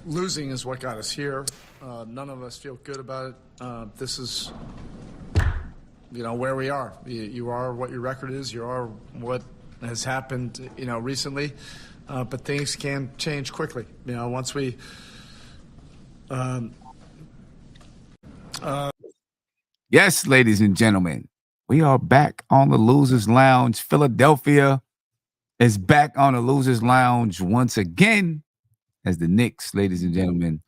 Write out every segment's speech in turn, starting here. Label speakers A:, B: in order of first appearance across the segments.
A: Losing is what got us here. None of us feel good about it. This is, where we are. You are what your record is. You are what has happened, recently. But things can change quickly. Once we.
B: Yes, ladies and gentlemen, we are back on the Losers Lounge. Philadelphia is back on the Losers Lounge once again as the Knicks, ladies and gentlemen,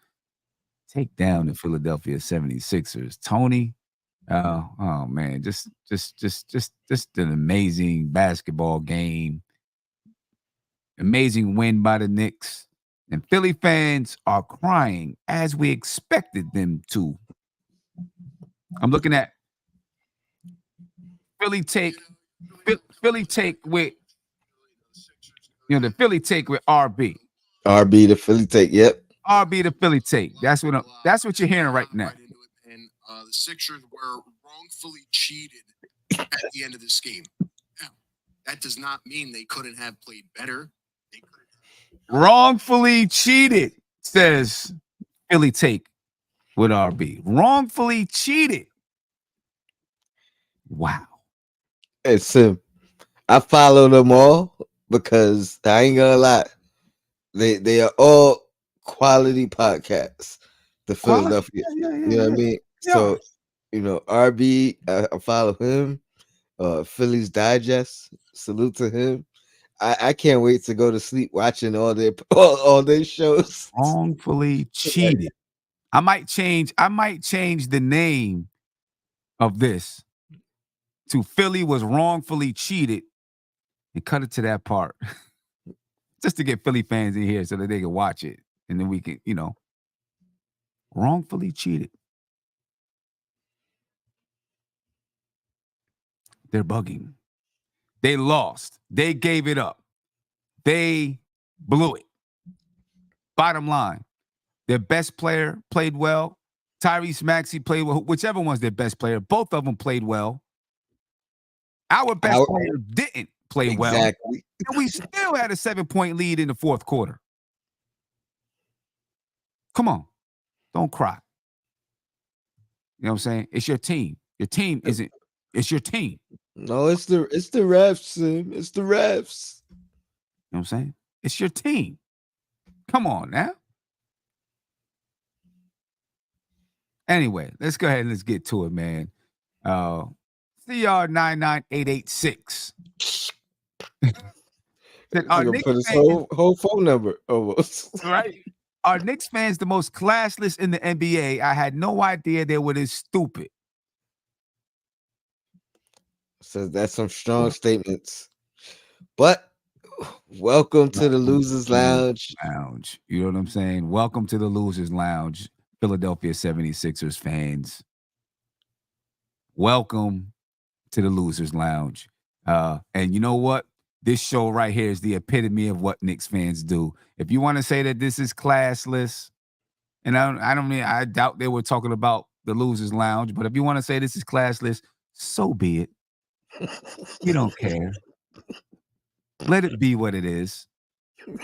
B: take down the Philadelphia 76ers. Tony, oh man, just an amazing basketball game. Amazing win by the Knicks. And Philly fans are crying as we expected them to. I'm looking at Philly take with the Philly take with RB.
C: RB the Philly take, yep.
B: RB the Philly take. That's what you're hearing right now.
D: And the Sixers were wrongfully cheated at the end of this game. Now, that does not mean they couldn't have played better. They
B: wrongfully cheated, says Philly take with RB. Wrongfully cheated. Wow.
C: It's I follow them all because I ain't gonna lie. They are all quality podcasts. The Philadelphia.
B: Yeah.
C: You know what I mean? Yeah. So, RB, I follow him. Philly's Digest. Salute to him. I can't wait to go to sleep watching all their shows.
B: Wrongfully cheated. I might change the name of this to Philly was wrongfully cheated and cut it to that part. Just to get Philly fans in here so that they can watch it. And then we can, wrongfully cheated. They're bugging. They lost. They gave it up. They blew it. Bottom line, their best player played well. Tyrese Maxey played well. Whichever one's their best player, both of them played well. Our best player didn't play well.
C: Exactly.
B: And we still had a 7-point lead in the fourth quarter. Come on. Don't cry. You know what I'm saying? It's your team. Your team isn't. It's your team.
C: No, it's the refs, Sim. It's the refs.
B: You know what I'm saying? It's your team. Come on now. Anyway, let's go ahead and let's get to it, man. CR99886.
C: Our Knicks put his whole phone number almost.
B: Right. Are Knicks fans the most classless in the NBA? I had no idea they were this stupid.
C: So that's some strong statements. But welcome to the Losers Lounge.
B: You know what I'm saying? Welcome to the Losers Lounge, Philadelphia 76ers fans. Welcome to the Losers Lounge. And you know what? This show right here is the epitome of what Knicks fans do. If you want to say that this is classless, and I doubt they were talking about the Losers Lounge, but if you want to say this is classless, so be it. You don't care. Let it be what it is. You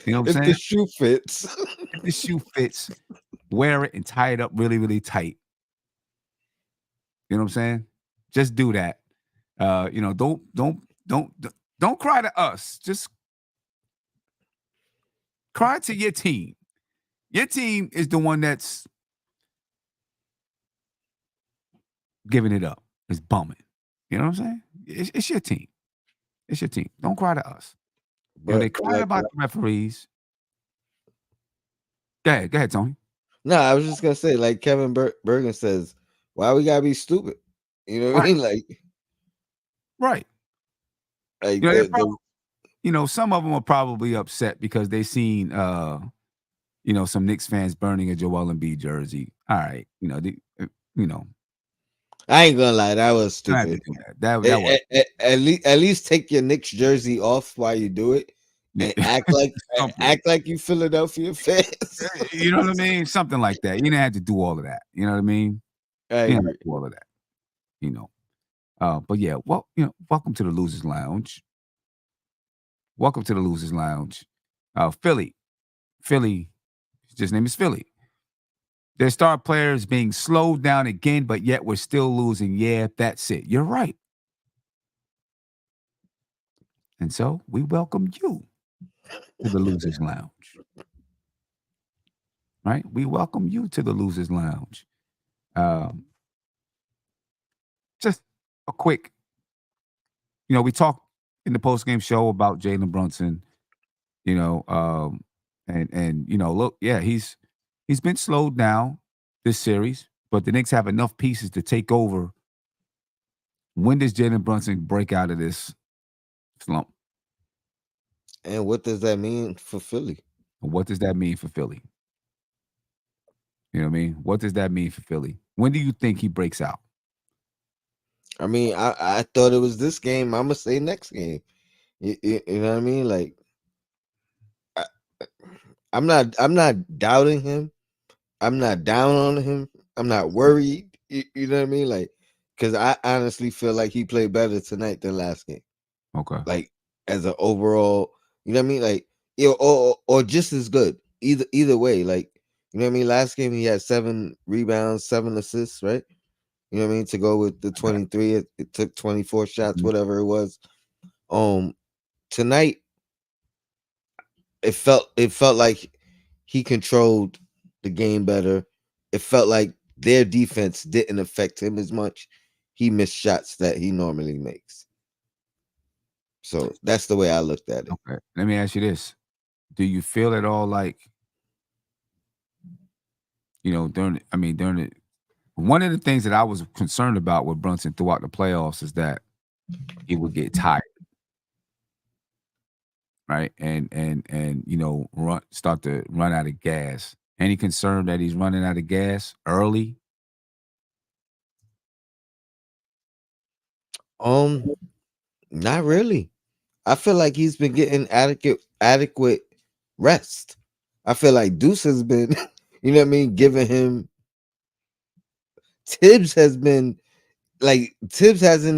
B: know what I'm saying?
C: The shoe fits.
B: If the shoe fits, wear it and tie it up really, really tight. You know what I'm saying? Just do that. Don't cry to us. Just cry to your team. Your team is the one that's giving it up. It's bumming. You know what I'm saying? It's your team. It's your team. Don't cry to us. They cry about the referees. Go ahead, Tony.
C: No, I was just gonna say, like Kevin Bergen says, why we gotta be stupid? You know what I mean? Like,
B: right. Like, some of them are probably upset because they seen, some Knicks fans burning a Joel Embiid jersey. All right,
C: I ain't gonna lie, that was stupid.
B: That was.
C: At least take your Knicks jersey off while you do it. And act like you Philadelphia fans.
B: You know what I mean? Something like that. You didn't have to do all of that. You know what I mean? You didn't have to do all of that. But yeah, welcome to the Losers Lounge. Welcome to the Losers Lounge. Philly, Philly, his name is Philly. Their star players being slowed down again, but yet we're still losing. Yeah, that's it. You're right. And so we welcome you to the Losers Lounge. Right? We welcome you to the Losers Lounge. Um, just a quick, we talked in the post-game show about Jalen Brunson, and look, yeah, he's been slowed down this series, but the Knicks have enough pieces to take over. When does Jalen Brunson break out of this slump?
C: And what does that mean for Philly?
B: What does that mean for Philly? You know what I mean? What does that mean for Philly? When do you think he breaks out?
C: I mean, I thought it was this game. I'm gonna say next game. You know what I mean? Like, I, I'm not doubting him. I'm not down on him. I'm not worried. You know what I mean? Like, because I honestly feel like he played better tonight than last game.
B: Okay.
C: Like, as an overall, you know what I mean? Like, or just as good. Either way, like, you know what I mean? Last game he had 7 rebounds, 7 assists, right? You know what I mean? To go with the 23, it took 24 shots, whatever it was. Tonight it felt like he controlled the game better. It felt like their defense didn't affect him as much. He missed shots that he normally makes. So that's the way I looked at it.
B: Okay. Let me ask you this. Do you feel at all like, during the one of the things that I was concerned about with Brunson throughout the playoffs is that he would get tired. Right. And start to run out of gas. Any concern that he's running out of gas early?
C: Not really. I feel like he's been getting adequate rest. I feel like Deuce has been, you know what I mean, giving him. Tibbs hasn't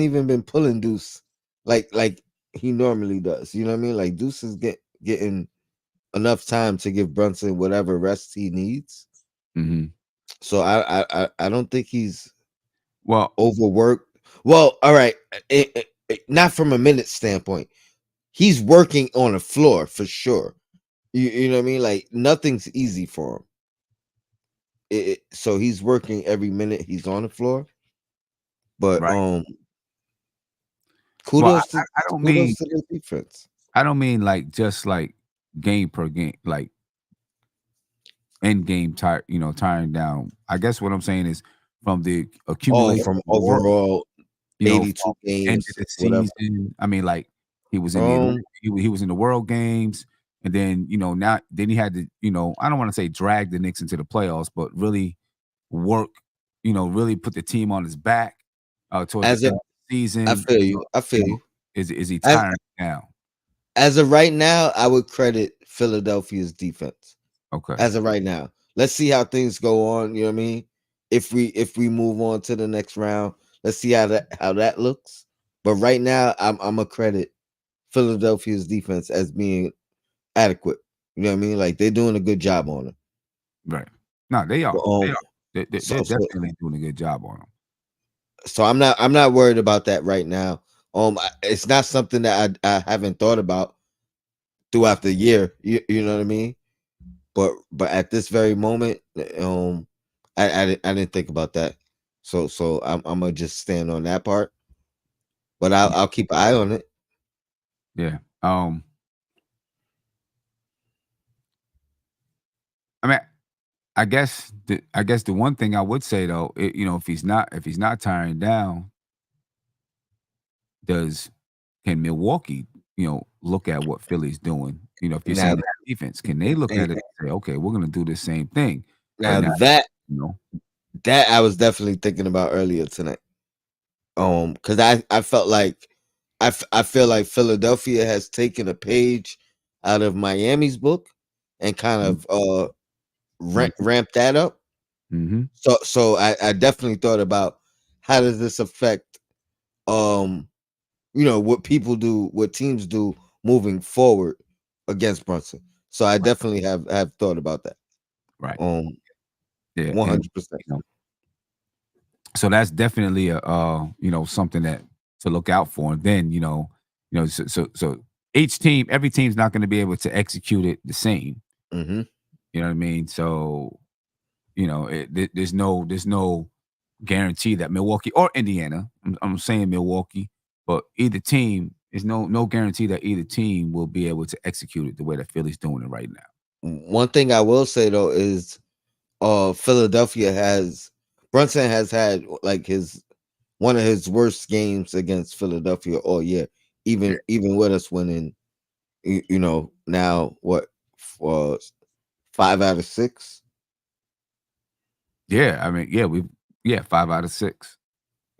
C: even been pulling Deuce like he normally does. You know what I mean? Like Deuce is getting enough time to give Brunson whatever rest he needs.
B: Mm-hmm.
C: So I don't think he's
B: overworked.
C: Well, all right, not from a minute standpoint. He's working on the floor for sure. You know what I mean? Like nothing's easy for him. So he's working every minute he's on the floor. But kudos to the defense.
B: I don't mean like just like game per game, like end game tiring down. I guess what I'm saying is from the accumulation
C: from overall 82 games
B: end of the season. Whatever. I mean, like he was in he was in the World Games, and then then he had to I don't want to say drag the Knicks into the playoffs, but really work, really put the team on his back towards the end of the season.
C: I feel you.
B: Is he tiring now?
C: As of right now, I would credit Philadelphia's defense.
B: Okay.
C: As of right now, let's see how things go on. You know what I mean? If we move on to the next round, let's see how that looks. But right now, I'm gonna credit Philadelphia's defense as being adequate. You know what I mean? Like they're doing a good job on it.
B: Right. No, they are. They're definitely doing a good job on them.
C: So I'm not worried about that right now. It's not something that I haven't thought about throughout the year. You know what I mean? But at this very moment, I didn't think about that. So I'm gonna just stand on that part. But I'll keep an eye on it.
B: Yeah. I mean, I guess the one thing I would say though, if he's not tiring down, can Milwaukee, look at what Philly's doing? If you're saying that defense, can they look at it and say, okay, we're gonna do the same thing?
C: Now that I was definitely thinking about earlier tonight. Because I felt like I feel like Philadelphia has taken a page out of Miami's book and kind of ramp that up.
B: Mm-hmm.
C: So I definitely thought about how does this affect what people do, what teams do moving forward against Brunson. So I definitely have thought about that.
B: Right. Yeah.
C: 100%.
B: So that's definitely a something that to look out for. And then so every team's not going to be able to execute it the same.
C: Mm-hmm.
B: You know what I mean? So there's no guarantee that Milwaukee or Indiana. I'm saying Milwaukee, but either team is no guarantee that either team will be able to execute it the way that Philly's doing it right now.
C: One thing I will say though is Brunson has had like one of his worst games against Philadelphia all year, even with us winning, now what, for 5 out of 6.
B: Yeah, I mean, 5 out of 6.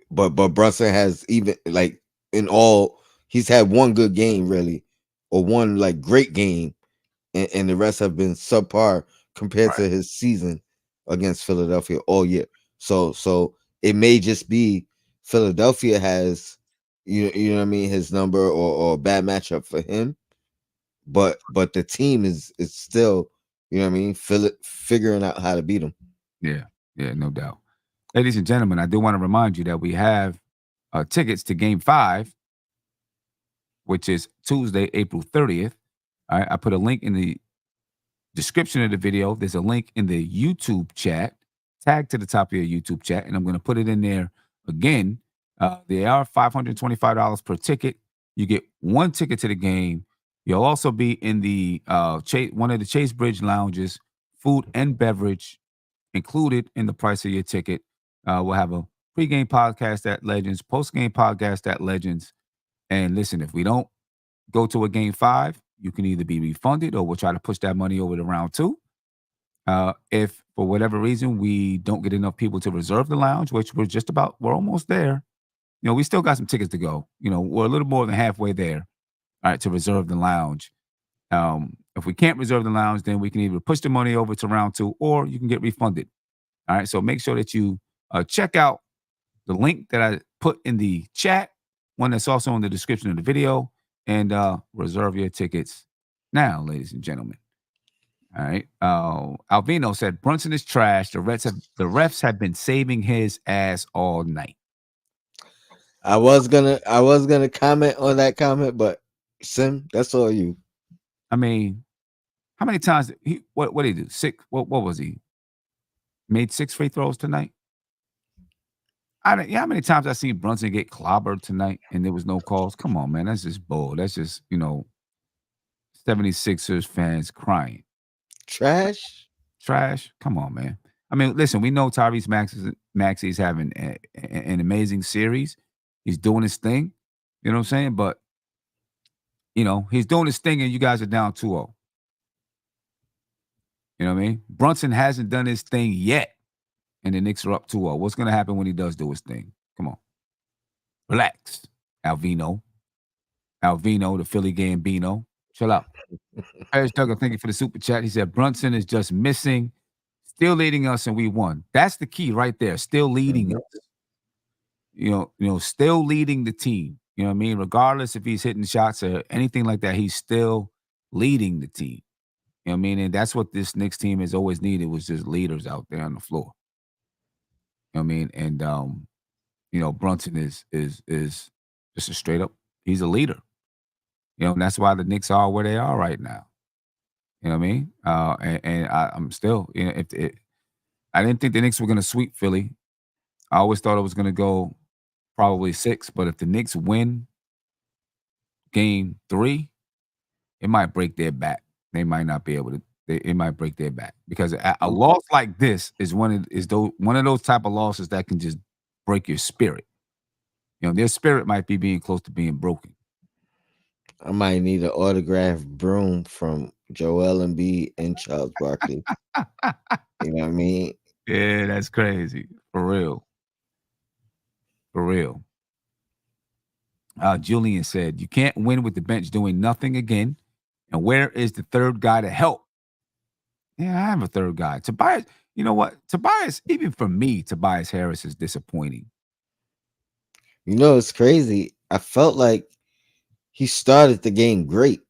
C: But Brunson has, even like, in all, he's had one good game really, or one like great game, and the rest have been subpar compared to his season against Philadelphia all year. So it may just be Philadelphia has, you know what I mean, his number, or a bad matchup for him. But the team is still, you know what I mean, figuring out how to beat him.
B: Yeah, no doubt. Ladies and gentlemen, I do want to remind you that we have tickets to Game 5, which is Tuesday, April 30th. All right, I put a link in the description of the video. There's a link in the YouTube chat, tag to the top of your YouTube chat, and I'm going to put it in there again. They are $525 per ticket. You get one ticket to the game. You'll also be in the one of the Chase Bridge lounges, food and beverage included in the price of your ticket. We'll have a pregame podcast at Legends, postgame podcast at Legends. And listen, if we don't go to a Game 5, you can either be refunded or we'll try to push that money over to round 2. If for whatever reason we don't get enough people to reserve the lounge, which we're almost there. We still got some tickets to go. We're a little more than halfway there. All right, to reserve the lounge. If we can't reserve the lounge, then we can either push the money over to round 2 or you can get refunded. All right, so make sure that you check out the link that I put in the chat, one that's also in the description of the video, and reserve your tickets now, ladies and gentlemen. All right. Alvino said Brunson is trash. The refs have been saving his ass all night.
C: I was gonna comment on that comment, but Sim, that's all you.
B: I mean, how many times what did he do? 6? What was he? Made 6 free throws tonight? How many times I seen Brunson get clobbered tonight and there was no calls? Come on, man. That's just bull. That's just, 76ers fans crying.
C: Trash?
B: Come on, man. I mean, listen, we know Tyrese Maxey's having an amazing series. He's doing his thing. You know what I'm saying? But, he's doing his thing and you guys are down 2-0. You know what I mean? Brunson hasn't done his thing yet. And the Knicks are up 2-0. What's going to happen when he does do his thing? Come on. Relax, Alvino, the Philly Gambino. Chill out. Harris Duggar, thank you for the super chat. He said, Brunson is just missing, still leading us, and we won. That's the key right there. Still leading us. Still leading the team. You know what I mean? Regardless if he's hitting shots or anything like that, he's still leading the team. You know what I mean? And that's what this Knicks team has always needed, was just leaders out there on the floor. You know what I mean? And Brunson is just a straight up, he's a leader. And that's why the Knicks are where they are right now. You know what I mean? And I'm still, I didn't think the Knicks were going to sweep Philly. I always thought it was going to go probably 6, but if the Knicks win Game 3, it might break their back. They might not be able to. It might break their back, because a loss like this is one of those type of losses that can just break your spirit. Their spirit might be being close to being broken.
C: I might need an autographed broom from Joel Embiid and Charles Barkley. You know what I mean?
B: Yeah, that's crazy. For real. Julian said, you can't win with the bench doing nothing again. And where is the third guy to help? Yeah, I have a third guy. Tobias, you know what? Tobias, even for me, Tobias Harris is disappointing.
C: It's crazy. I felt like he started the game great.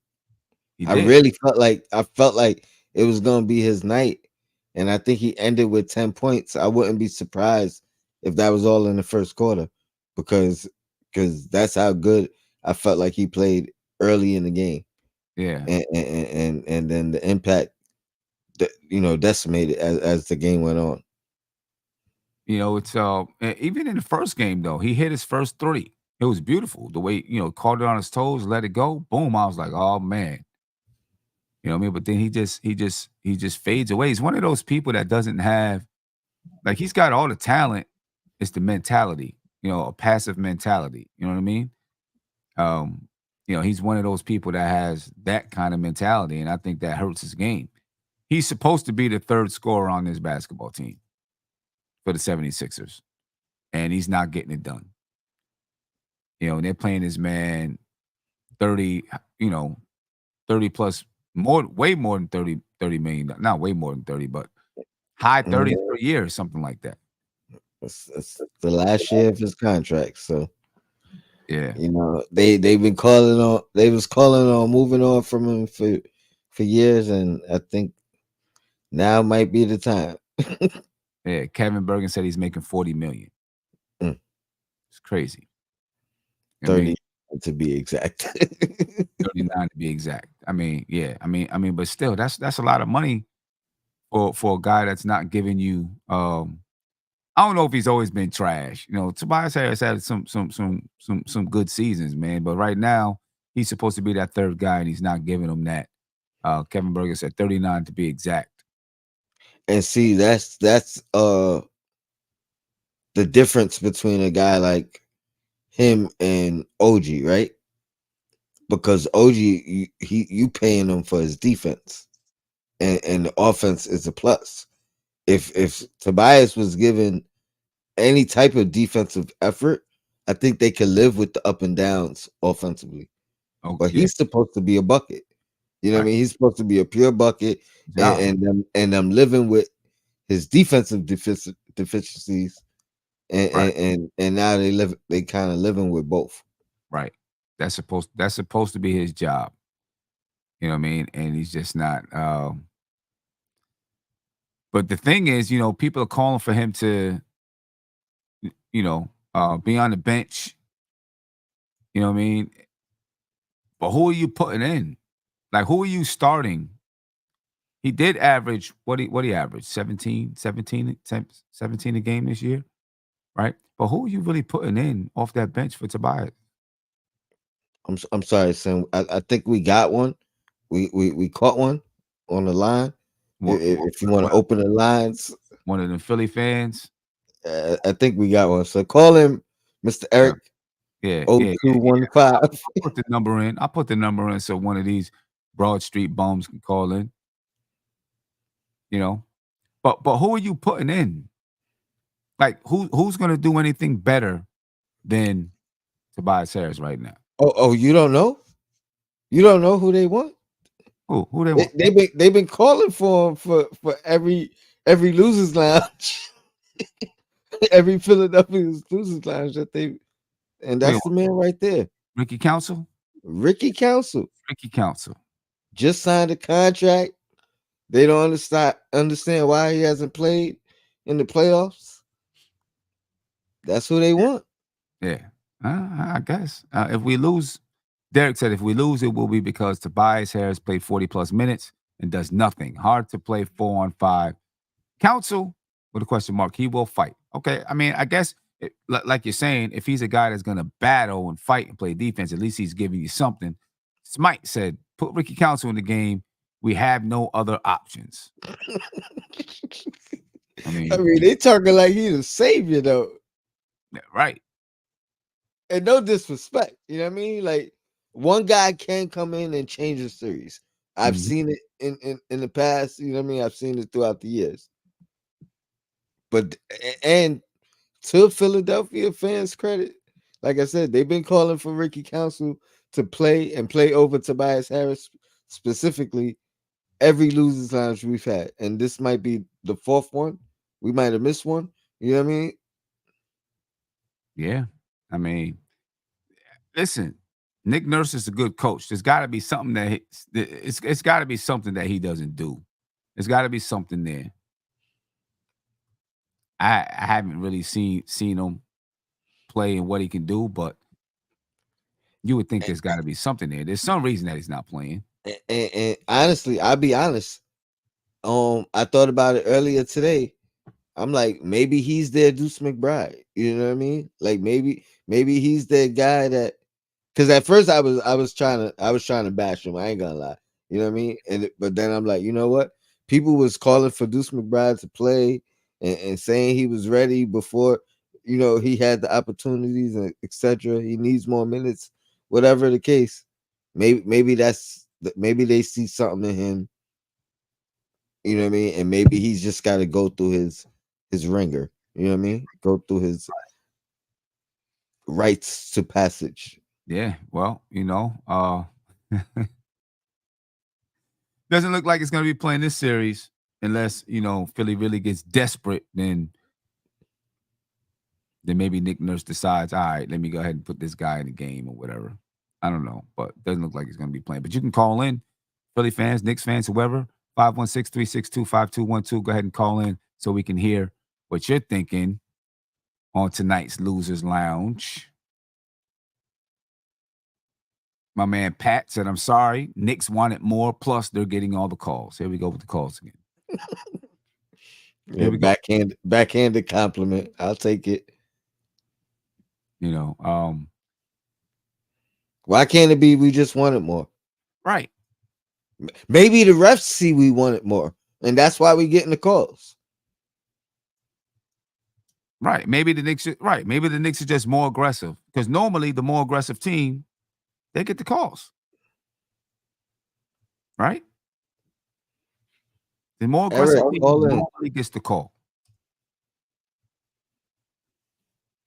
C: I really felt like it was gonna be his night, and I think he ended with 10 points. I wouldn't be surprised if that was all in the first quarter, because that's how good I felt like he played early in the game.
B: Yeah.
C: And then the impact, decimated as the game went on.
B: It's even in the first game though, he hit his first three. It was beautiful. The way, caught it on his toes, let it go, boom. I was like, oh man. You know what I mean? But then he just fades away. He's one of those people that doesn't have, like, he's got all the talent. It's the mentality, a passive mentality. You know what I mean? Um, he's one of those people that has that kind of mentality, and I think that hurts his game. He's supposed to be the third scorer on this basketball team for the 76ers, and he's not getting it done. And they're playing this man 30, 30 plus, way more than 30 million. Not way more than 30, but high 30s per year or something like that.
C: It's the last year of his contract, so
B: yeah,
C: they've been calling on. They was calling on moving on from him for years, and I think now might be the time.
B: Yeah, Kevin Bergen said he's making 40 million. It's crazy.
C: 30 to be exact.
B: 39 to be exact. Yeah. But still, that's a lot of money for a guy that's not giving you. I don't know if he's always been trash. Tobias Harris had some good seasons, man. But right now, he's supposed to be that third guy, and he's not giving him that. Kevin Berger said 39 to be exact.
C: And see, that's the difference between a guy like him and OG, right? Because OG, you paying him for his defense, and the offense is a plus. If Tobias was given any type of defensive effort, I think they could live with the up and downs offensively. But he's supposed to be a bucket. You know what I mean? He's supposed to be a pure bucket, and I'm living with his defensive deficiencies, and now they kind of living with both.
B: Right. That's supposed to be his job. You know what I mean? And he's just not. But the thing is, people are calling for him to, be on the bench. You know what I mean? But who are you putting in? Like, who are you starting? He did average, what he averaged? 17 a game this year, right? But who are you really putting in off that bench for Tobias?
C: I'm sorry, Sam. I think we got one. We caught one on the line. If you want to open the lines,
B: one of the Philly fans.
C: I think we got one. So call him Mr. Eric.
B: Yeah.
C: 0215.
B: I'll put the number in. I'll put the number in so one of these Broad Street bums can call in. But who are you putting in? Like, who's going to do anything better than Tobias Harris right now?
C: Oh, you don't know? You don't know who they want?
B: Who they want?
C: They've been calling for every losers lounge, every Philadelphia losers lounge and that's the man right there.
B: Ricky Council
C: just signed a contract. They don't understand why he hasn't played in the playoffs. That's who they want.
B: Yeah, I guess if we lose, Derek said if we lose, it will be because Tobias Harris played 40 plus minutes and does nothing. Hard to play 4-on-5. Council with a question mark. He will fight. Okay, I guess like you're saying, if he's a guy that's going to battle and fight and play defense, at least he's giving you something. Smite said, put Ricky Council in the game. We have no other options.
C: They talking like he's a savior, though.
B: Right.
C: And no disrespect. You know what I mean? Like, one guy can come in and change the series. I've seen it in the past. You know what I mean? I've seen it throughout the years. But, and to Philadelphia fans' credit, like I said, they've been calling for Ricky Council to play over Tobias Harris specifically every losers lounge we've had. And this might be the fourth one. We might have missed one. You know what I mean?
B: Yeah. Listen, Nick Nurse is a good coach. There's got to be something that it's got to be something that he doesn't do. There's got to be something there. I haven't really seen him play and what he can do, but you would think there's got to be something there. There's some reason that he's not playing.
C: And honestly, I'll be honest. I thought about it earlier today. I'm like, maybe he's their Deuce McBride. You know what I mean? Like maybe he's the guy that. Because at first I was trying to bash him. I ain't gonna lie. You know what I mean? But then I'm like, you know what? People was calling for Deuce McBride to play and saying he was ready before, he had the opportunities and etc. He needs more minutes, whatever the case. Maybe they see something in him. You know what I mean? And maybe he's just got to go through his ringer. You know what I mean? Go through his rites to passage.
B: Yeah, well, doesn't look like it's going to be playing this series unless, Philly really gets desperate, then maybe Nick Nurse decides, all right, let me go ahead and put this guy in the game or whatever. I don't know, but doesn't look like he's going to be playing. But you can call in, Philly fans, Knicks fans, whoever, 516-362-5212. Go ahead and call in so we can hear what you're thinking on tonight's Losers Lounge. My man Pat said, I'm sorry. Knicks wanted more, plus they're getting all the calls. Here we go with the calls again.
C: Yeah, backhanded compliment. I'll take it. Why can't it be we just wanted more?
B: Right.
C: Maybe the refs see we wanted more, and that's why we getting the calls.
B: Right. Maybe the Knicks are just more aggressive, because normally the more aggressive team, they get the calls. Right? The more aggressive team normally gets the call.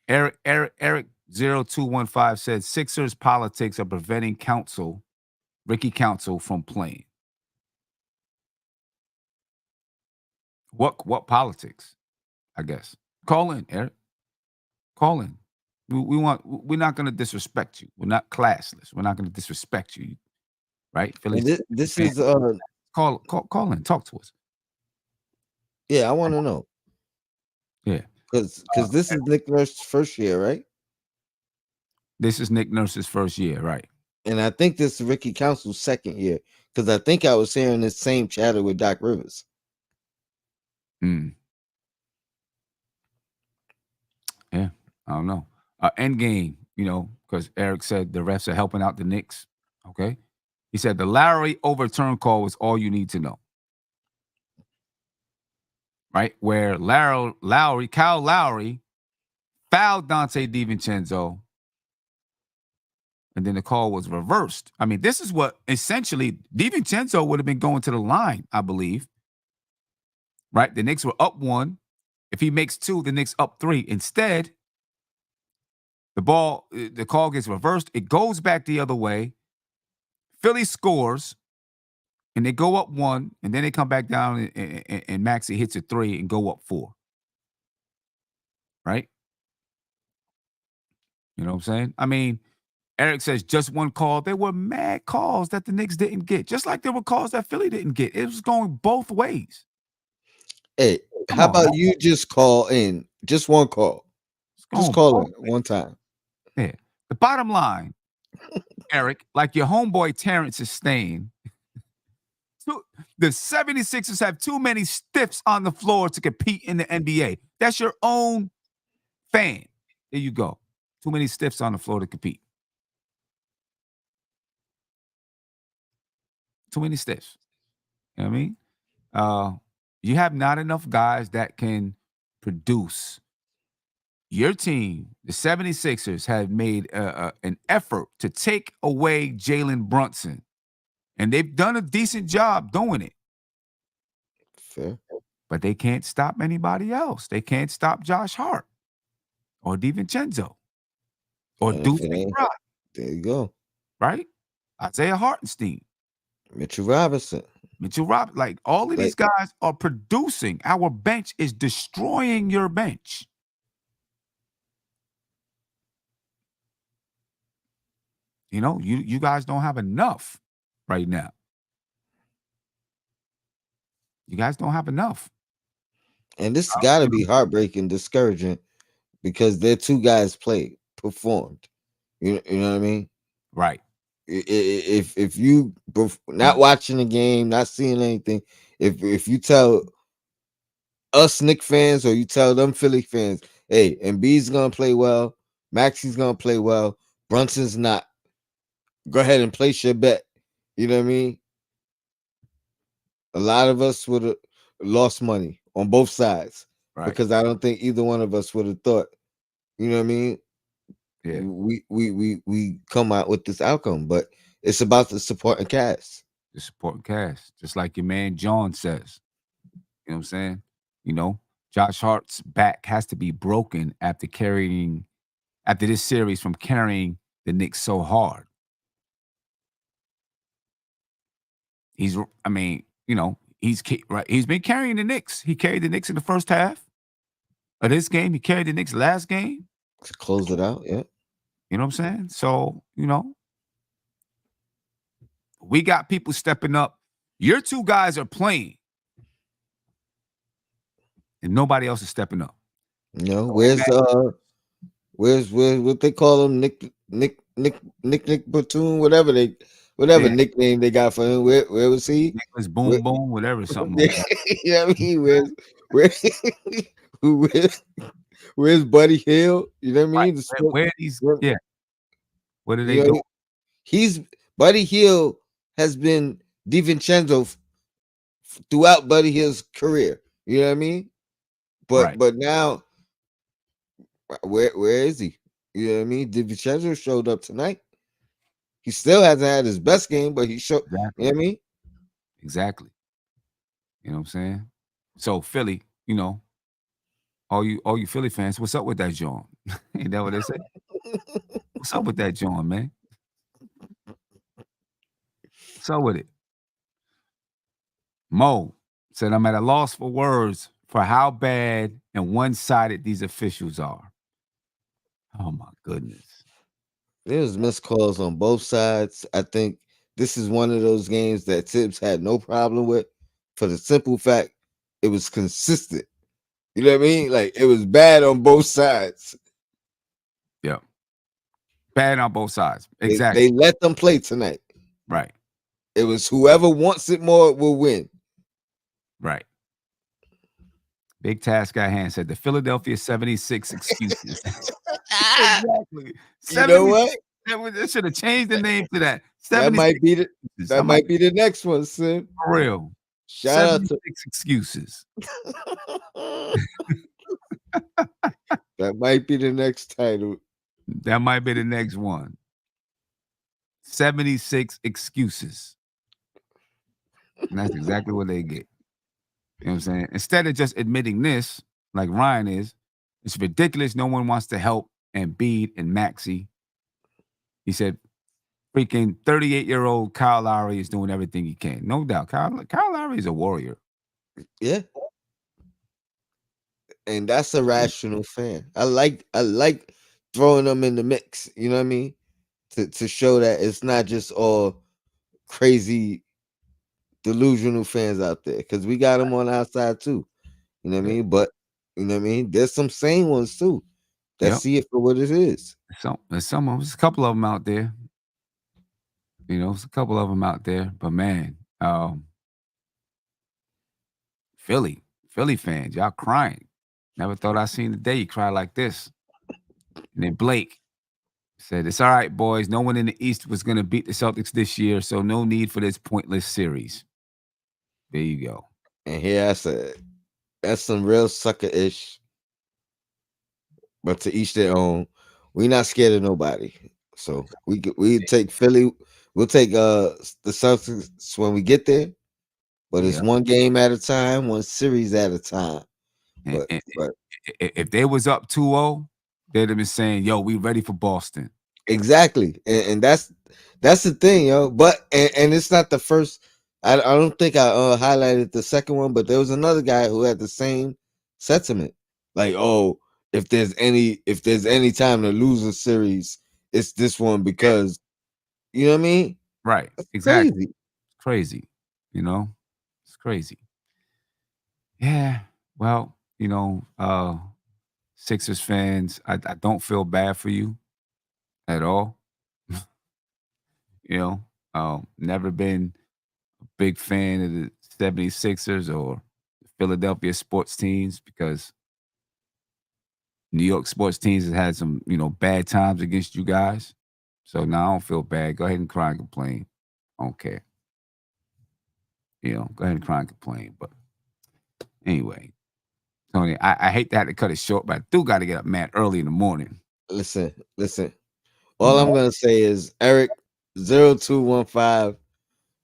B: Eric 0215 said Sixers politics are preventing Ricky Council from playing. What politics? I guess. Call in, Eric. Call in. We're not going to disrespect you. We're not classless. We're not going to disrespect you. Right?
C: This is
B: call in. Talk to us.
C: Yeah, I want to know.
B: Yeah.
C: Because this is Nick Nurse's first year, right?
B: This is Nick Nurse's first year, right?
C: And I think this is Ricky Council's second year, because I think I was hearing this same chatter with Doc Rivers.
B: Yeah, I don't know. End game, because Eric said the refs are helping out the Knicks. Okay. He said the Lowry overturn call was all you need to know. Right? Where Kyle Lowry fouled Dante DiVincenzo, and then the call was reversed. I mean, this is what essentially DiVincenzo would have been going to the line, I believe. Right? The Knicks were up 1. If he makes 2, the Knicks up 3. Instead, the call gets reversed. It goes back the other way. Philly scores, and they go up 1, and then they come back down, and Maxey hits a 3 and go up 4. Right? You know what I'm saying? I mean, Eric says just one call. There were mad calls that the Knicks didn't get, just like there were calls that Philly didn't get. It was going both ways.
C: Hey, how about you just call in? Just one call. Just call in one time.
B: Yeah. The bottom line, Eric, like your homeboy Terrence is saying, the 76ers have too many stiffs on the floor to compete in the NBA. That's your own fan. There you go. Too many stiffs on the floor to compete. Too many stiffs. You know what I mean? You have not enough guys that can produce. Your team, the 76ers, have made an effort to take away Jalen Brunson. And they've done a decent job doing it.
C: Fair.
B: But they can't stop anybody else. They can't stop Josh Hart or DiVincenzo or Deuce McBride.
C: There you go.
B: Right? Isaiah Hartenstein.
C: Mitchell Robinson.
B: Like all of these guys are producing. Our bench is destroying your bench. you know, you guys don't have enough right now. You guys don't have enough.
C: And this got to be heartbreaking, discouraging, because their two guys performed. You know what I mean?
B: Right.
C: If you not watching the game, not seeing anything, if you tell us Knicks fans or you tell them Philly fans, hey, Embiid's gonna play well, Maxi's gonna play well, Brunson's not, go ahead and place your bet. You know what I mean? A lot of us would have lost money on both sides,
B: Right.
C: because I don't think either one of us would have thought, you know what I mean?
B: Yeah.
C: We come out with this outcome, but it's about the supporting cast.
B: The supporting cast, just like your man John says. You know what I'm saying? You know, Josh Hart's back has to be broken after this series from carrying the Knicks so hard. He's been carrying the Knicks. He carried the Knicks in the first half of this game. He carried the Knicks last game
C: to close it out. Yeah.
B: You know what I'm saying? So, you know, we got people stepping up. Your two guys are playing, and nobody else is stepping up.
C: You know, where's what they call him, Nick Batum, whatever nickname they got for him. Where was he?
B: Nicholas Boom Boom, whatever, something like that.
C: You know what I mean? Where's Buddy Hield? You know what I mean?
B: Right. What are they doing?
C: Buddy Hield has been DiVincenzo throughout Buddy Hield's career. You know what I mean? But now, where is he? You know what I mean? DiVincenzo showed up tonight. He still hasn't had his best game, but he showed.
B: Exactly.
C: You know what I mean?
B: Exactly. You know what I'm saying? So Philly, you know, all you Philly fans, what's up with that John? Ain't that what they say? What's up with that John, man? What's up with it? Mo said, I'm at a loss for words for how bad and one-sided these officials are. Oh my goodness.
C: There's missed calls on both sides. I think this is one of those games that Tibbs had no problem with, for the simple fact it was consistent. You know what I mean? Like, it was bad on both sides.
B: Yeah. Bad on both sides. Exactly.
C: They let them play tonight.
B: Right.
C: It was whoever wants it more will win.
B: Right. Big Task Guy Hand said the Philadelphia 76 excuses. Exactly.
C: You know what?
B: They should have changed the name to that.
C: That might be the next one, Sim.
B: For real.
C: Shout out to
B: excuses.
C: That might be the next title.
B: That might be the next one. 76 excuses. And that's exactly what they get. You know what I'm saying? Instead of just admitting this, like Ryan is, it's ridiculous. No one wants to help Embiid and Maxey. He said, freaking 38-year-old Kyle Lowry is doing everything he can. No doubt. Kyle Lowry is a warrior.
C: Yeah. And that's a rational fan. I like throwing them in the mix, you know what I mean? To show that it's not just all crazy delusional fans out there, because we got them on our side too. You know what I mean? But you know what I mean? There's some sane ones too that see it for what it is.
B: There's a couple of them out there. You know, there's a couple of them out there. But man, Philly fans, y'all crying. Never thought I seen the day you cry like this. And then Blake said, it's all right, boys. No one in the East was going to beat the Celtics this year, so no need for this pointless series. There you go.
C: And here I said, that's some real sucker-ish. But to each their own. We're not scared of nobody. So we take Philly. We'll take the Celtics when we get there. But it's one game at a time, one series at a time. But
B: if they was up 2-0, they'd have been saying, yo, we ready for Boston.
C: Exactly. And that's the thing, yo. But and it's not the first. I don't think I highlighted the second one, but there was another guy who had the same sentiment. Like, oh, if there's any time to lose a series, it's this one, because You know what I mean?
B: Right.
C: That's
B: Exactly.
C: crazy.
B: It's crazy. You know, it's crazy. Yeah. Well, Sixers fans, I don't feel bad for you at all. Never been a big fan of the 76ers or the Philadelphia sports teams because New York sports teams have had some, bad times against you guys. So now I don't feel bad. Go ahead and cry and complain. I don't care. Go ahead and cry and complain. But anyway, Tony, I hate to have to cut it short, but I do got to get up mad early in the morning.
C: Listen. All I'm gonna say is Eric 0215.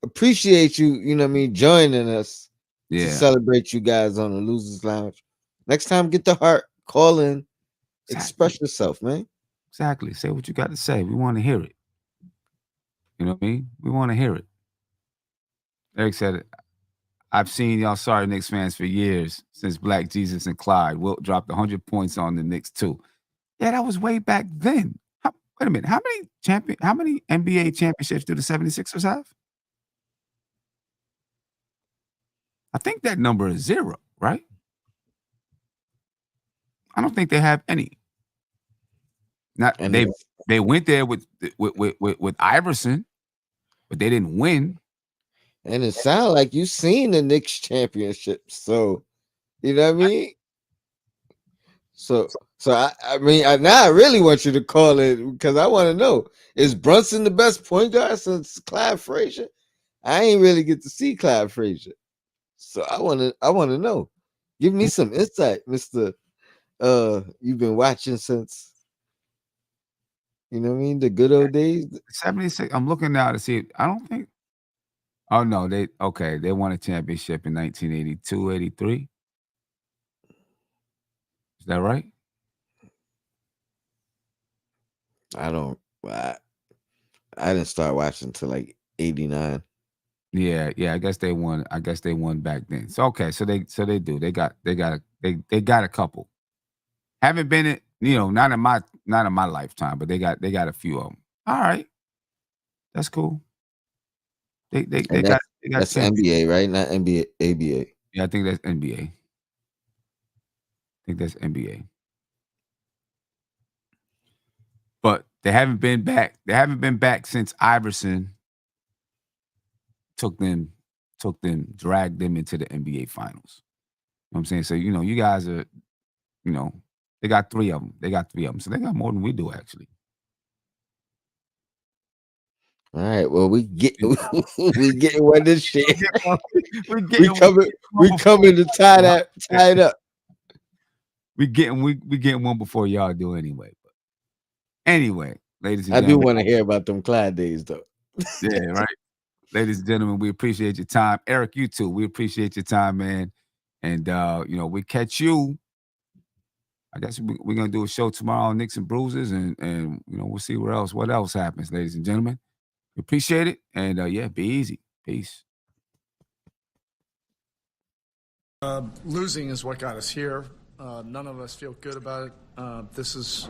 C: Appreciate you, you know what I mean, joining us to
B: Yeah,
C: celebrate you guys on the Losers Lounge. Next time, get the heart, call in, express yourself, man.
B: exactly. Say what you got to say. We want to hear it. You know what I mean? We want to hear it. Eric said it. I've seen y'all sorry Knicks fans for years since Black Jesus and Clyde. Wilt dropped 100 points on the Knicks too. Yeah, that was way back then. Wait a minute. How many NBA championships do the 76ers have? I think that number is 0, right? I don't think they have any. Not
C: And
B: they went there with Iverson, but they didn't win.
C: And it sounds like you seen the Knicks championship. So, you know what I mean? So I mean, now I really want you to call it because I want to know, is Brunson the best point guard since Clyde Frazier? I ain't really get to see Clyde Frazier. So I want to know. Give me some insight, Mr. You've been watching since, you know what I mean, the good old days.
B: 76. I'm looking now to see. I don't think. Oh no, they won a championship in 1982, 83. Is that right?
C: I didn't start watching till like 89.
B: Yeah. I guess they won. Back then. So okay, so they do. They got a couple. Haven't been it, not in my lifetime, but they got a few of them. All right, that's cool. They got
C: That's NBA, right? Not NBA, ABA.
B: Yeah, I think that's NBA. I think that's NBA. But they haven't been back. They haven't been back since Iverson dragged them into the NBA finals. You know what I'm saying? So, you guys are, they got 3 of them. So they got more than we do, actually.
C: All right. Well, we getting one this shit. we coming to tie it up.
B: We getting one before y'all do anyway. But anyway, ladies and
C: gentlemen, I do want to hear about them Clyde days, though.
B: Yeah, right. Ladies and gentlemen, we appreciate your time. Eric, you too. We appreciate your time, man. And we catch you. I guess we're gonna do a show tomorrow on Knicks and Bruises, and we'll see what else happens, ladies and gentlemen. We appreciate it, and be easy. Peace.
A: Losing is what got us here. None of us feel good about it. This is,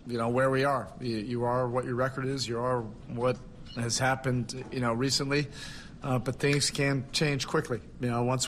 A: where we are. You are what your record is. You are what has happened, recently. But things can change quickly. Once